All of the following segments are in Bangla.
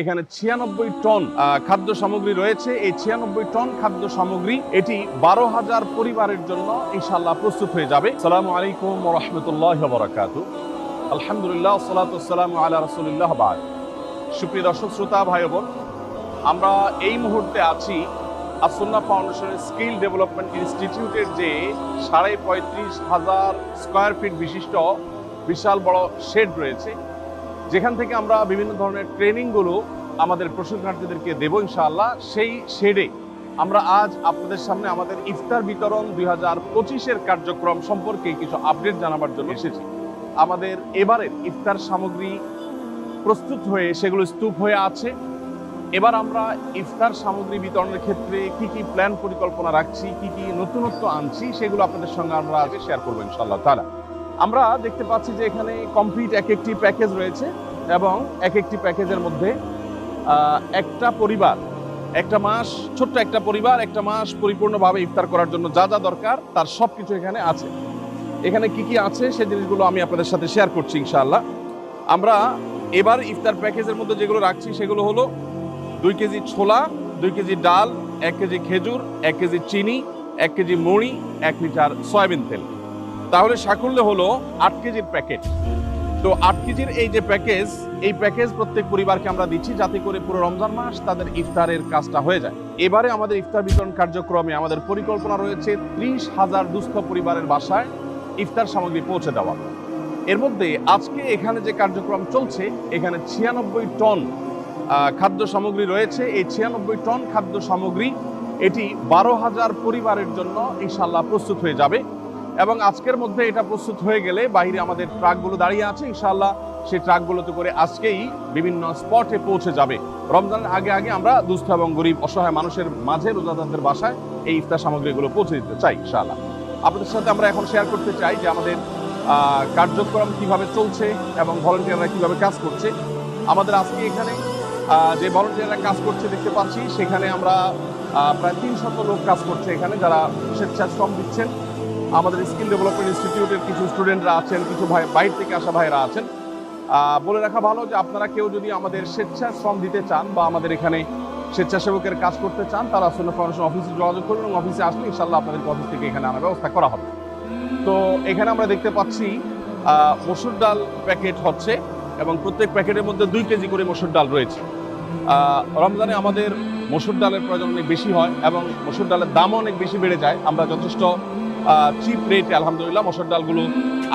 এখানে 96 টন খাদ্য সামগ্রী রয়েছে। এই 96 টন খাদ্য সামগ্রী এটি 12,000 পরিবারের জন্য ইনশাআল্লাহ প্রস্তুত হয়ে যাবে। আসসালামু আলাইকুম ওয়া রাহমাতুল্লাহি ওয়া বারাকাতুহু। আলহামদুলিল্লাহ, সালাতু ওয়াসসালামু আলা রাসূলিল্লাহ, বাদ। সুপ্রিয় দর্শক শ্রোতা ভাই বোন, আমরা এই মুহূর্তে আছি আসুন্নাহ ফাউন্ডেশনের স্কিল ডেভেলপমেন্ট ইনস্টিটিউটের যে 35,500 স্কয়ার ফিট বিশিষ্ট বিশাল বড় শেড রয়েছে, যেখান থেকে আমরা বিভিন্ন ধরনের ট্রেনিংগুলো আমাদের প্রশিক্ষণার্থীদেরকে দেব ইনশাআল্লাহ। সেই শেডে আমরা আজ আপনাদের সামনে আমাদের ইফতার বিতরণ 2025-এর কার্যক্রম সম্পর্কে কিছু আপডেট জানাবার জন্য এসেছি। আমাদের এবারের ইফতার সামগ্রী প্রস্তুত হয়ে সেগুলো স্তূপ হয়ে আছে। এবার আমরা ইফতার সামগ্রী বিতরণের ক্ষেত্রে কি কি প্ল্যান পরিকল্পনা রাখছি, কি কি নতুনত্ব আনছি, সেগুলো আপনাদের সঙ্গে আমরা আগে শেয়ার করবো ইনশাআল্লাহ তাআলা। আমরা দেখতে পাচ্ছি যে এখানে কমপ্লিট এক একটি প্যাকেজ রয়েছে এবং এক একটি প্যাকেজের মধ্যে একটা পরিবার, একটা মাস, ছোট্ট একটা পরিবার একটা মাস পরিপূর্ণভাবে ইফতার করার জন্য যা যা দরকার তার সব কিছু এখানে আছে। এখানে কি কি আছে সেই জিনিসগুলো আমি আপনাদের সাথে শেয়ার করছি ইনশাআল্লাহ। আমরা এবার ইফতার প্যাকেজের মধ্যে যেগুলো রাখছি সেগুলো হলো 2 কেজি ছোলা, 2 কেজি ডাল, 1 কেজি খেজুর, 1 কেজি চিনি, 1 কেজি মুড়ি, 1 লিটার সয়াবিন তেল। তাহলে সাকুল্যে হলো 8 কেজির প্যাকেট। তো 8 কেজির এই যে প্যাকেজ, এই প্যাকেজ প্রত্যেক পরিবারকে আমরা দিচ্ছি যাতে করে পুরো রমজান মাস তাদের ইফতারের কাজটা হয়ে যায়। এবারে আমাদের ইফতার বিতরণ কার্যক্রমে আমাদের পরিকল্পনা রয়েছে 30,000 দুস্থ পরিবারের বাসায় ইফতার সামগ্রী পৌঁছে দেওয়া। এর মধ্যে আজকে এখানে যে কার্যক্রম চলছে, এখানে 96 টন খাদ্য সামগ্রী রয়েছে। এই 96 টন খাদ্য সামগ্রী এটি 12,000 পরিবারের জন্য ইনশাআল্লাহ প্রস্তুত হয়ে যাবে এবং আজকের মধ্যে এটা প্রস্তুত হয়ে গেলে বাইরে আমাদের ট্রাকগুলো দাঁড়িয়ে আছে ইনশাআল্লাহ, সেই ট্রাকগুলোতে করে আজকেই বিভিন্ন স্পটে পৌঁছে যাবে। রমজানের আগে আগে আমরা দুস্থ এবং গরিব অসহায় মানুষের মাঝে, রোজাদারদের বাসায় এই ইফতার সামগ্রীগুলো পৌঁছে দিতে চাই ইনশাআল্লাহ। আপনাদের সাথে আমরা এখন শেয়ার করতে চাই যে আমাদের কার্যক্রম কিভাবে চলছে এবং ভলান্টিয়াররা কিভাবে কাজ করছে। আমাদের আজকে এখানে যে ভলান্টিয়াররা কাজ করছে দেখতে পাচ্ছি, সেখানে আমরা প্রায় 300 লোক কাজ করছে এখানে, যারা স্বেচ্ছাশ্রম দিচ্ছেন। আমাদের স্কিল ডেভেলপমেন্ট ইনস্টিটিউটের কিছু স্টুডেন্টরা আছেন, কিছু বাইরে থেকে আসা ভাইরা আছেন। বলে রাখা ভালো যে আপনারা কেউ যদি আমাদের স্বেচ্ছাশ্রম দিতে চান বা আমাদের এখানে স্বেচ্ছাসেবকের কাজ করতে চান, তারা আসলে ফাউন্ডেশন অফিসে যোগাযোগ করুন এবং অফিসে আসলে ইনশাআল্লাহ আপনাদেরকে অফিস থেকে এখানে আনার ব্যবস্থা করা হবে। তো এখানে আমরা দেখতে পাচ্ছি মসুর ডাল প্যাকেট হচ্ছে এবং প্রত্যেক প্যাকেটের মধ্যে 2 কেজি করে মসুর ডাল রয়েছে। রমজানে আমাদের মসুর ডালের প্রয়োজন অনেক বেশি হয় এবং মসুর ডালের দামও অনেক বেশি বেড়ে যায়। আমরা যথেষ্ট চিপ রেটে আলহামদুলিল্লাহ মসুর ডালগুলো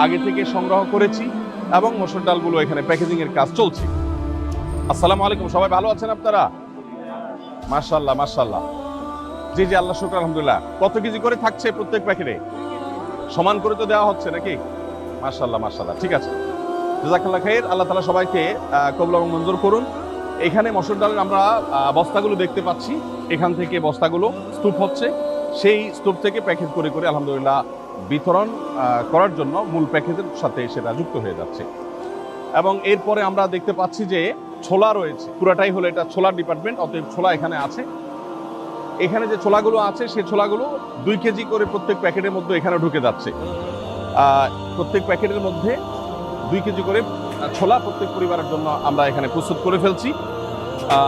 আগে থেকে সংগ্রহ করেছি এবং মসুর ডালগুলো এখানে প্যাকেজিং এর কাজ চলছে। আসসালামু আলাইকুম, সবাই ভালো আছেন আপনারা? মাশাআল্লাহ মাশাআল্লাহ, জি জি, আল্লাহ শুকর, আলহামদুলিল্লাহ। কত কেজি করে থাকছে প্রত্যেক প্যাকেটে? সমান করে তো দেওয়া হচ্ছে নাকি? মাশাআল্লাহ মাশাআল্লাহ, ঠিক আছে, জাযাকাল্লাহ খাইর। আল্লাহ তাআলা সবাইকে কবুল এবং মঞ্জুর করুন। এখানে মসুর ডালের আমরা বস্তাগুলো দেখতে পাচ্ছি, এখান থেকে বস্তাগুলো স্তূপ হচ্ছে, সেই স্তূপ থেকে প্যাকেট করে করে আলহামদুলিল্লাহ বিতরণ করার জন্য মূল প্যাকেজের সাথে সেটা যুক্ত হয়ে যাচ্ছে। এবং এরপরে আমরা দেখতে পাচ্ছি যে ছোলা রয়েছে, পুরাটাই হলো এটা ছোলার ডিপার্টমেন্ট, অতএব ছোলা এখানে আছে। এখানে যে ছোলাগুলো আছে সেই ছোলাগুলো 2 কেজি করে প্রত্যেক প্যাকেটের মধ্যে এখানে ঢুকে যাচ্ছে। প্রত্যেক প্যাকেটের মধ্যে 2 কেজি করে ছোলা প্রত্যেক পরিবারের জন্য আমরা এখানে প্রস্তুত করে ফেলছি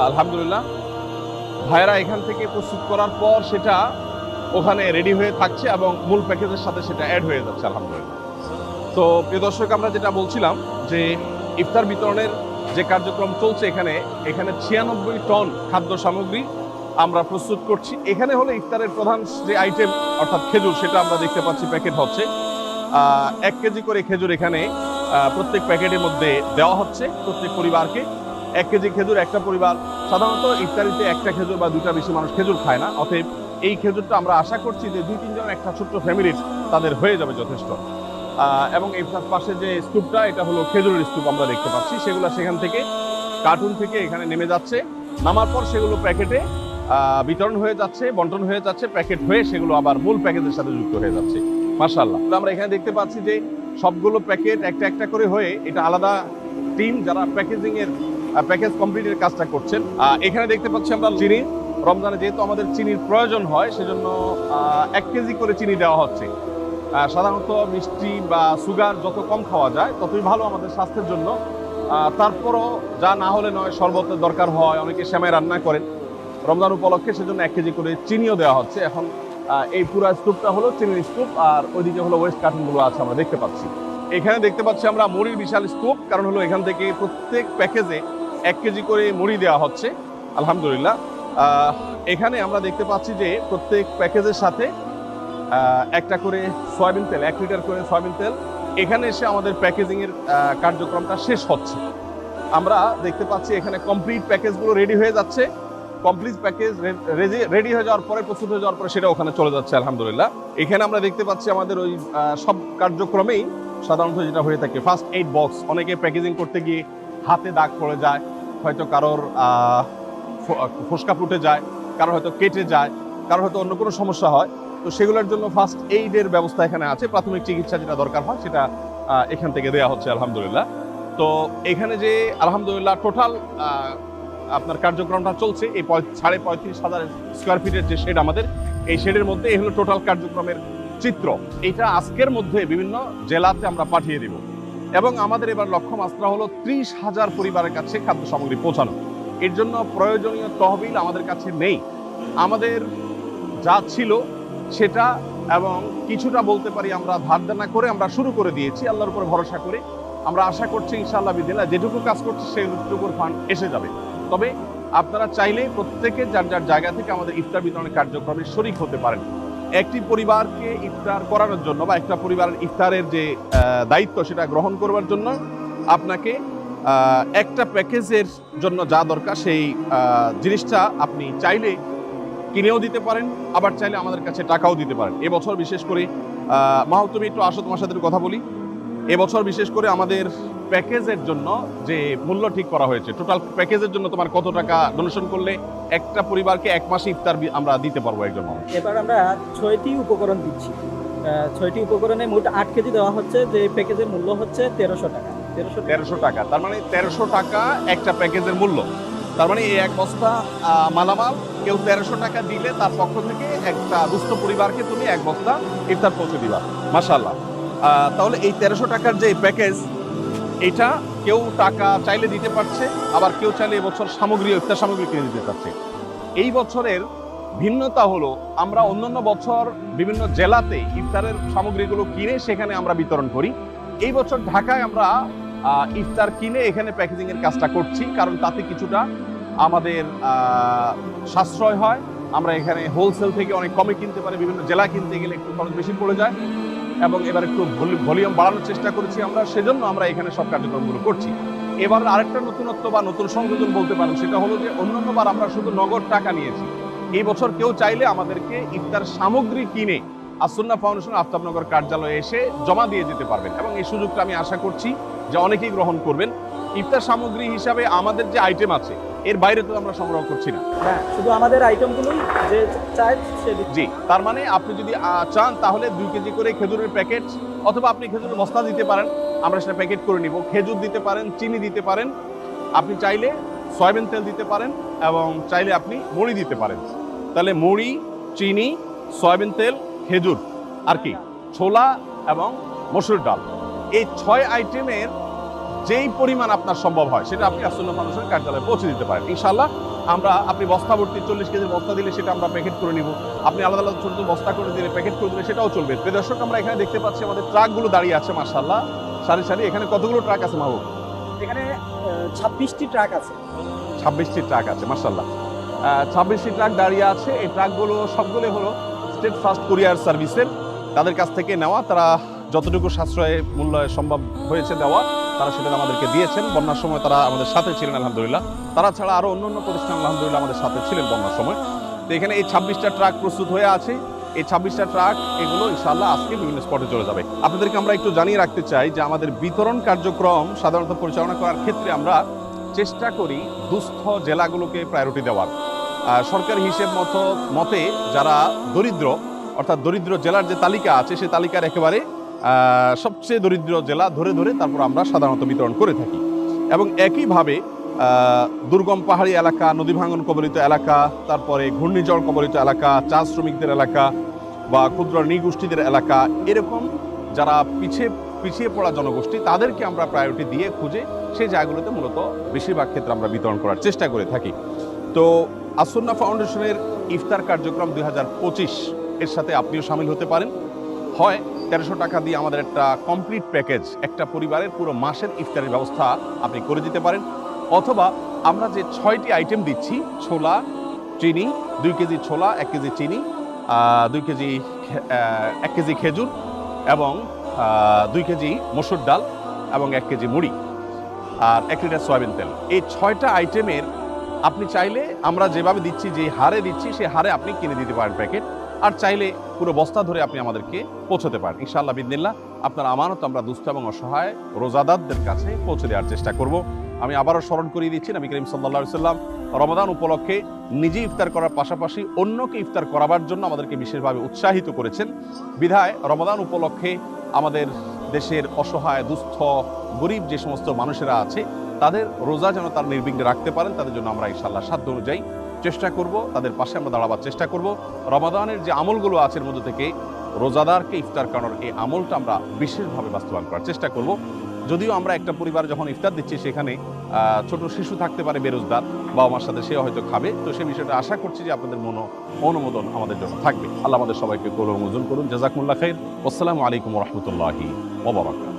আলহামদুলিল্লাহ। ভাইয়েরা এখান থেকে প্রস্তুত করার পর সেটা ওখানে রেডি হয়ে থাকছে এবং মূল প্যাকেজের সাথে সেটা অ্যাড হয়ে যাচ্ছে আলহামদুলিল্লাহ। তো প্রিয় দর্শক, আমরা যেটা বলছিলাম যে ইফতার বিতরণের যে কার্যক্রম চলছে, এখানে 96 টন খাদ্য সামগ্রী আমরা প্রস্তুত করছি। এখানে হলো ইফতারের প্রধান যে আইটেম অর্থাৎ খেজুর, সেটা আমরা দেখতে পাচ্ছি প্যাকেট হচ্ছে। 1 কেজি করে খেজুর এখানে প্রত্যেক প্যাকেটের মধ্যে দেওয়া হচ্ছে প্রত্যেক পরিবারকে। 1 কেজি খেজুর, একটা পরিবার সাধারণত ইফতারিতে একটা খেজুর বা 2টা বেশি মানুষ খেজুর খায় না, অতএব এই খেজুরটা আমরা আশা করছি যে 2-3 জন একটা ছোট্ট ফ্যামিলির তাদের হয়ে যাবে যথেষ্ট। এবং এই পাশে যে স্তূপটা, এটা হলো খেজুরের স্তূপ আমরা দেখতে পাচ্ছি, সেগুলো সেখান থেকে কার্টুন থেকে এখানে নেমে যাচ্ছে, নামার পর সেগুলো প্যাকেটে বিতরণ হয়ে যাচ্ছে, বন্টন হয়ে যাচ্ছে, প্যাকেট হয়ে সেগুলো আবার মূল প্যাকেজের সাথে যুক্ত হয়ে যাচ্ছে মাশাআল্লাহ। আমরা এখানে দেখতে পাচ্ছি যে সবগুলো প্যাকেট একটা একটা করে হয়ে, এটা আলাদা টিম যারা প্যাকেজিং এর প্যাকেজ কমপ্লিটের কাজটা করছেন। এখানে দেখতে পাচ্ছি আমরা চিনি, রমজানে যেহেতু আমাদের চিনির প্রয়োজন হয় সেজন্য 1 কেজি করে চিনি দেওয়া হচ্ছে। সাধারণত মিষ্টি বা সুগার যত কম খাওয়া যায় ততই ভালো আমাদের স্বাস্থ্যের জন্য। তারপরও যা না হলে নয়, শরবতের দরকার হয়, অনেকে সেমাই রান্না করেন রমজান উপলক্ষে, সেজন্য 1 কেজি করে চিনিও দেওয়া হচ্ছে। এখন এই পুরো স্তূপটা হলো চিনির স্তূপ, আর ওইদিকে হলো ওয়েস্ট কার্টুনগুলো আছে আমরা দেখতে পাচ্ছি। এখানে দেখতে পাচ্ছি আমরা মুড়ির বিশাল স্তূপ, কারণ হলো এখান থেকে প্রত্যেক প্যাকেজে 1 কেজি করে মুড়ি দেওয়া হচ্ছে আলহামদুলিল্লাহ। এখানে আমরা দেখতে পাচ্ছি যে প্রত্যেক প্যাকেজের সাথে একটা করে সয়াবিন তেল, 1 লিটার করে সয়াবিন তেল এখানে এসে আমাদের প্যাকেজিং এর কার্যক্রমটা শেষ হচ্ছে। আমরা দেখতে পাচ্ছি এখানে কমপ্লিট প্যাকেজগুলো রেডি হয়ে যাচ্ছে। কমপ্লিট প্যাকেজ রেডি হয়ে যাওয়ার পরে, প্রস্তুত হয়ে যাওয়ার পরে সেটা ওখানে চলে যাচ্ছে আলহামদুলিল্লাহ। এখানে আমরা দেখতে পাচ্ছি আমাদের ওই সব কার্যক্রমেই সাধারণত যেটা হয়ে থাকে ফার্স্ট এইড বক্স। অনেকে প্যাকেজিং করতে গিয়ে হাতে দাগ পড়ে যায়, হয়তো কারোর ফোসকা ফুটে যায়, কারোর হয়তো কেটে যায়, কারোর হয়তো অন্য কোনো সমস্যা হয়। তো সেগুলোর জন্য ফার্স্ট এইডের ব্যবস্থা এখানে আছে। প্রাথমিক চিকিৎসা যেটা দরকার হয় সেটা এখান থেকে দেওয়া হচ্ছে আলহামদুলিল্লাহ। তো এখানে যে আলহামদুলিল্লাহ টোটাল আপনার কার্যক্রমটা চলছে, এই 35,500 স্কোয়ার ফিটের যে শেড আমাদের, এই শেডের মধ্যে এই হলো টোটাল কার্যক্রমের চিত্র। এটা আজকের মধ্যে বিভিন্ন জেলাতে আমরা পাঠিয়ে দিব, এবং আমাদের এবার লক্ষ্যমাত্রা হলো 30,000 পরিবারের কাছে খাদ্য সামগ্রী পৌঁছানো। এর জন্য প্রয়োজনীয় তহবিল আমাদের কাছে নেই। আমাদের যা ছিল সেটা এবং কিছুটা বলতে পারি আমরা ধার দেনা করে আমরা শুরু করে দিয়েছি আল্লাহর উপর ভরসা করে। আমরা আশা করছি ইনশাআল্লাহ বিদিল্লাহ যেটুকু কাজ করছি সেইটুকুর ফান্ড এসে যাবে। তবে আপনারা চাইলে প্রত্যেকে যার যার জায়গা থেকে আমাদের ইফতার বিতরণের কার্যক্রমে শরীক হতে পারেন। একটি পরিবারকে ইফতার করানোর জন্য বা একটা পরিবারের ইফতারের যে দায়িত্ব সেটা গ্রহণ করবার জন্য আপনাকে একটা প্যাকেজের জন্য যা দরকার সেই জিনিসটা আপনি চাইলে কিনেও দিতে পারেন, আবার চাইলে আমাদের কাছে টাকাও দিতে পারেন। এবছর বিশেষ করে মাহবুব, তুমি একটু আসো, তোমার সাথে কথা বলি। এবছর বিশেষ করে আমাদের প্যাকেজের জন্য যে মূল্য ঠিক করা হয়েছে, টোটাল প্যাকেজের জন্য তোমার কত টাকা ডোনেশন করলে একটা পরিবারকে 1 মাসে ইফতার আমরা দিতে পারবো একজন মানুষ? এবার আমরা 6টি উপকরণ দিচ্ছি। 6টি উপকরণে মোট 8 কেজি দেওয়া হচ্ছে, যে প্যাকেজের মূল্য হচ্ছে 1300 টাকা। 1300 টাকা, তার মানে 1300 টাকা একটা প্যাকেজের মূল্য। তার মানে এই 1 বস্তা মালামাল কেউ 1300 টাকা দিলে তার পক্ষ থেকে একটা দুস্থ পরিবারকে তুমি 1 বস্তা ইফতার পৌঁছে দিবা। মাশাআল্লাহ। তাহলে এই 1300 টাকার যে প্যাকেজ, এটা কেউ টাকা চাইলে দিতে পারছে, আবার কেউ চাইলে এবছর সামগ্রী, ইফতার সামগ্রী কিনে দিতে পারছে। এই বছরের ভিন্নতা হলো আমরা অন্যান্য বছর বিভিন্ন জেলাতে ইফতারের সামগ্রীগুলো কিনে সেখানে আমরা বিতরণ করি। এই বছর ঢাকায় আমরা ইফতার কিনে এখানে প্যাকেজিং এর কাজটা করছি, কারণ তাতে কিছুটা আমাদের সাশ্রয় হয়। আমরা এখানে হোলসেল থেকে অনেক কমে কিনতে পারি, বিভিন্ন জেলা কিনতে গেলে একটু খরচ বেশি পড়ে যায়, এবং এবার একটু ভলিউম বাড়ানোর চেষ্টা করেছি আমরা, সেজন্য আমরা এখানে সব কার্যক্রমগুলো করছি। এবার আরেকটা নতুনত্ব বা নতুন সংযোজন বলতে পারেন, সেটা হলো যে অন্যান্যবার আমরা শুধু নগদ টাকা নিয়েছি। এই বছর কেউ চাইলে আমাদেরকে ইফতার সামগ্রী কিনে আসুন্নাহ ফাউন্ডেশন আফতাবনগর কার্যালয়ে এসে জমা দিয়ে যেতে পারবেন, এবং এই সুযোগটা আমি আশা করছি যে অনেকেই গ্রহণ করবেন। ইফতার সামগ্রী হিসাবে আমাদের যে আইটেম আছে এর বাইরে তো আমরা সংগ্রহ করছি না, শুধু আমাদের আইটেমগুলোই যে চাই সে জি। তার মানে আপনি যদি চান তাহলে 2 কেজি করে খেজুরের প্যাকেট, অথবা আপনি খেজুরের বস্তা দিতে পারেন, আমরা সেটা প্যাকেট করে নিব। খেজুর দিতে পারেন, চিনি দিতে পারেন, আপনি চাইলে সয়াবিন তেল দিতে পারেন, এবং চাইলে আপনি মুড়ি দিতে পারেন। তাহলে মুড়ি, চিনি, সয়াবিন তেল, খেজুর, আর কি ছোলা এবং মসুর ডাল, এই 6 আইটেমের যেই পরিমাণ আপনার সম্ভব হয় সেটা আপনি আসুন্নাহ ফাউন্ডেশনের কার্যালয়ে পৌঁছে দিতে পারেন ইনশাআল্লাহ। আমরা আপনি বস্তা ভর্তি 40 কেজির বস্তা দিলে সেটা আমরা প্যাকেট করে নিব, আপনি আলাদা আলাদা ছোট ছোট বস্তা করে দিলে, প্যাকেট করে দিলে সেটাও চলবে। দর্শক, আমরা এখানে দেখতে পাচ্ছি আমাদের ট্রাকগুলো দাঁড়িয়ে আছে মাশাআল্লাহ, সারি সারি। এখানে কতগুলো ট্রাক আছে মাহবুব? এখানে 26টি ট্রাক আছে। 26টি ট্রাক আছে মাশাআল্লাহ। 26টি ট্রাক দাঁড়িয়ে আছে। এই ট্রাকগুলো সবগুলো হলো স্টেট ফার্স্ট কুরিয়ার সার্ভিসের, তাদের কাছ থেকে নেওয়া। তারা যতটুকু সাশ্রয় মূল্য সম্ভব হয়েছে দেওয়া, তারা সেটা আমাদেরকে দিয়েছেন। বন্যার সময় তারা আমাদের সাথে ছিলেন আলহামদুলিল্লাহ। তারা ছাড়া আরো অন্য প্রতিষ্ঠান আলহামদুলিল্লাহ আমাদের সাথে ছিলেন বন্যার সময়। তো এখানে এই 26টা ট্রাক প্রস্তুত হয়ে আছে। এই 26টা ট্রাক এগুলো ইনশাআল্লাহ আজকে বিভিন্ন স্পটে চলে যাবে। আপনাদেরকে আমরা একটু জানিয়ে রাখতে চাই যে আমাদের বিতরণ কার্যক্রম সাধারণত পরিচালনা করার ক্ষেত্রে আমরা চেষ্টা করি দুস্থ জেলাগুলোকে প্রায়োরিটি দেওয়ার। সরকারি হিসেব মতে যারা দরিদ্র, অর্থাৎ দরিদ্র জেলার যে তালিকা আছে সেই তালিকার একেবারে সবচেয়ে দরিদ্র জেলা ধরে ধরে তারপর আমরা সাধারণত বিতরণ করে থাকি। এবং একইভাবে দুর্গম পাহাড়ি এলাকা, নদী ভাঙন কবলিত এলাকা, তারপরে ঘূর্ণিঝড় কবলিত এলাকা, চা শ্রমিকদের এলাকা বা ক্ষুদ্র নৃগোষ্ঠীদের এলাকা, এরকম যারা পিছিয়ে পিছিয়ে পড়া জনগোষ্ঠী, তাদেরকে আমরা প্রায়োরিটি দিয়ে খুঁজে সেই জায়গাগুলোতে মূলত বেশিরভাগ ক্ষেত্রে আমরা বিতরণ করার চেষ্টা করে থাকি। তো আসুন্না ফাউন্ডেশনের ইফতার কার্যক্রম 2025 এর সাথে আপনিও সামিল হতে পারেন। হয় 1300 টাকা দিয়ে আমাদের একটা কমপ্লিট প্যাকেজ, একটা পরিবারের পুরো মাসের ইফতারের ব্যবস্থা আপনি করে দিতে পারেন, অথবা আমরা যে 6টি আইটেম দিচ্ছি, ছোলা, চিনি, 2 কেজি ছোলা, 1 কেজি চিনি, 1 কেজি খেজুর এবং 2 কেজি মসুর ডাল এবং 1 কেজি মুড়ি আর 1 লিটার সয়াবিন তেল। এই 6টা আইটেমের আপনি চাইলে আমরা যেভাবে দিচ্ছি, যে হারে দিচ্ছি সেই হারে আপনি কিনে দিতে পারেন প্যাকেট, আর চাইলে পুরো বস্তা ধরে আপনি আমাদেরকে পৌঁছতে পারেন। ইনশাআল্লাহ বিদিনিল্লাহ আপনার আমানত আমরা দুস্থ এবং অসহায় রোজাদারদের কাছে পৌঁছে দেওয়ার চেষ্টা করব। আমি আবারও স্মরণ করিয়ে দিচ্ছি, নবী করিম সাল্লাল্লাহু আলাইহি সাল্লাম রমাদান উপলক্ষে নিজে ইফতার করার পাশাপাশি অন্যকে ইফতার করাবার জন্য আমাদেরকে বিশেষভাবে উৎসাহিত করেছেন। বিধায় রমাদান উপলক্ষে আমাদের দেশের অসহায়, দুস্থ, গরিব যে সমস্ত মানুষেরা আছে তাদের রোজা যেন তার নির্বিঘ্নে রাখতে পারেন, তাদের জন্য আমরা ইনশাআল্লাহ সাধ্য অনুযায়ী চেষ্টা করব, তাদের পাশে আমরা দাঁড়াবার চেষ্টা করব। রমাদানের যে আমলগুলো আছে এর মধ্যে থেকে রোজাদারকে ইফতার করানোর এই আমলটা আমরা বিশেষভাবে বাস্তবায়ন করার চেষ্টা করব। যদিও আমরা একটা পরিবার যখন ইফতার দিচ্ছি সেখানে ছোট শিশু থাকতে পারে বেরোজগার, বাবা মার সাথে সেও হয়তো খাবে, তো সেই বিষয়টা আশা করছি যে আপনাদের অনুমোদন আমাদের জন্য থাকবে। আল্লাহ আমাদের সবাইকে কবুল মঞ্জুর করুন। জাযাকুমুল্লাহ খাইর। আসসালামু আলাইকুম ওয়া রাহমাতুল্লাহি ওয়া বারাকাতুহু।